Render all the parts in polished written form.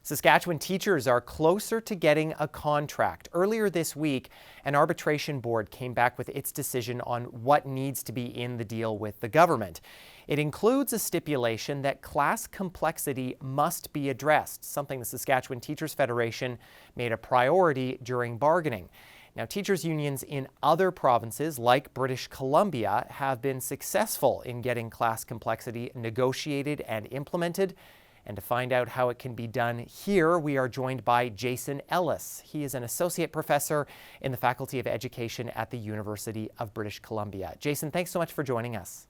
Saskatchewan teachers are closer to getting a contract. Earlier this week, an arbitration board came back with its decision on what needs to be in the deal with the government. It includes a stipulation that class complexity must be addressed, something the Saskatchewan Teachers Federation made a priority during bargaining. Now, teachers' unions in other provinces, like British Columbia, have been successful in getting class complexity negotiated and implemented. And to find out how it can be done here, we are joined by Jason Ellis. He is an associate professor in the Faculty of Education at the University of British Columbia. Jason, thanks so much for joining us.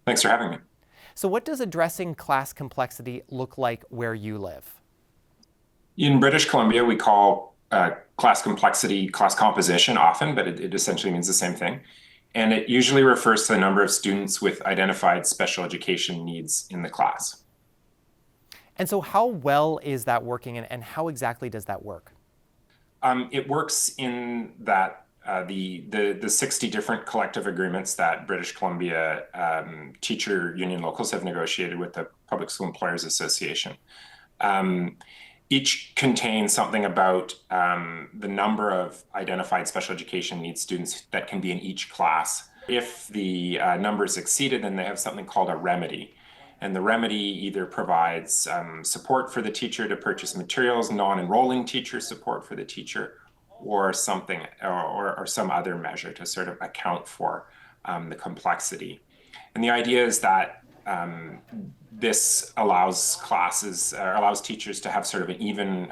Thanks for having me. So what does addressing class complexity look like where you live? In British Columbia, we call class complexity class composition often, but it essentially means the same thing. And it usually refers to the number of students with identified special education needs in the class. And so how well is that working, and how exactly does that work? It works in that the 60 different collective agreements that British Columbia teacher union locals have negotiated with the Public School Employers Association. Each contains something about the number of identified special education needs students that can be in each class. If the number is exceeded, then they have something called a remedy. And the remedy either provides support for the teacher to purchase materials, non-enrolling teacher support for the teacher, or something, or some other measure to sort of account for the complexity. And the idea is that this allows teachers to have sort of an even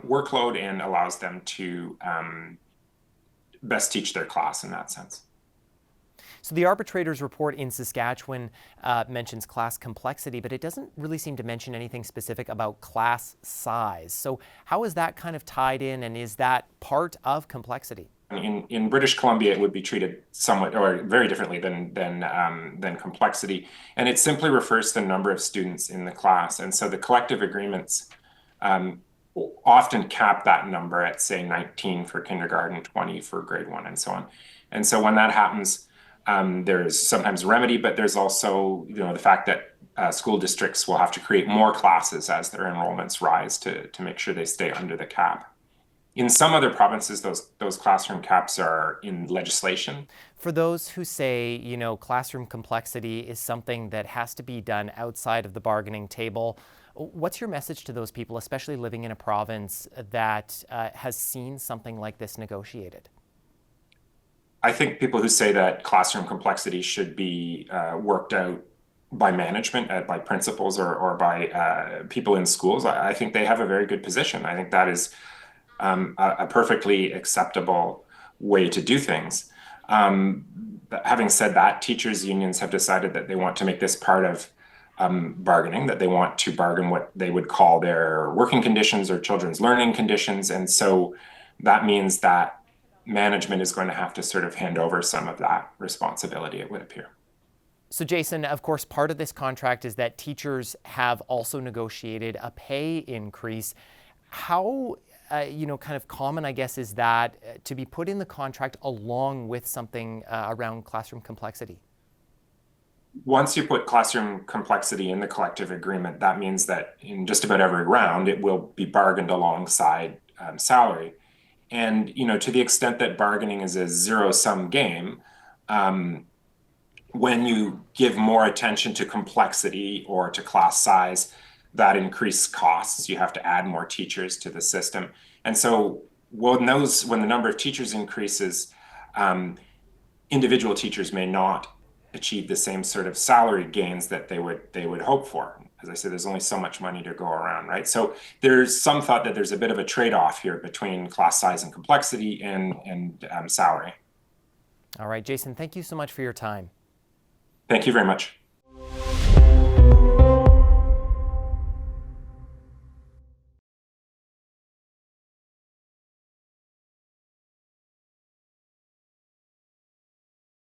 workload and allows them to best teach their class in that sense. So the arbitrator's report in Saskatchewan mentions class complexity, but it doesn't really seem to mention anything specific about class size. So how is that kind of tied in, and is that part of complexity? In British Columbia, it would be treated somewhat or very differently than complexity, and it simply refers to the number of students in the class. And so the collective agreements often cap that number at, say, 19 for kindergarten, 20 for grade 1, and so on. And so when that happens, there's sometimes a remedy, but there's also, the fact that school districts will have to create more classes as their enrollments rise to make sure they stay under the cap. In some other provinces, those classroom caps are in legislation. For those who say, classroom complexity is something that has to be done outside of the bargaining table, what's your message to those people, especially living in a province that has seen something like this negotiated? I think people who say that classroom complexity should be worked out by management, by principals or by people in schools, I think they have a very good position. I think that is a perfectly acceptable way to do things. Having said that, teachers' unions have decided that they want to make this part of bargaining, that they want to bargain what they would call their working conditions or children's learning conditions. And so that means that management is going to have to sort of hand over some of that responsibility, it would appear. So Jason, of course, part of this contract is that teachers have also negotiated a pay increase. How, kind of common, I guess, is that to be put in the contract along with something around classroom complexity? Once you put classroom complexity in the collective agreement, that means that in just about every round, it will be bargained alongside salary. And, to the extent that bargaining is a zero-sum game, when you give more attention to complexity or to class size, that increases costs. You have to add more teachers to the system. And so when the number of teachers increases, individual teachers may not achieve the same sort of salary gains that they would hope for. As I said, there's only so much money to go around, right? So there's some thought that there's a bit of a trade-off here between class size and complexity and salary. All right, Jason, thank you so much for your time. Thank you very much.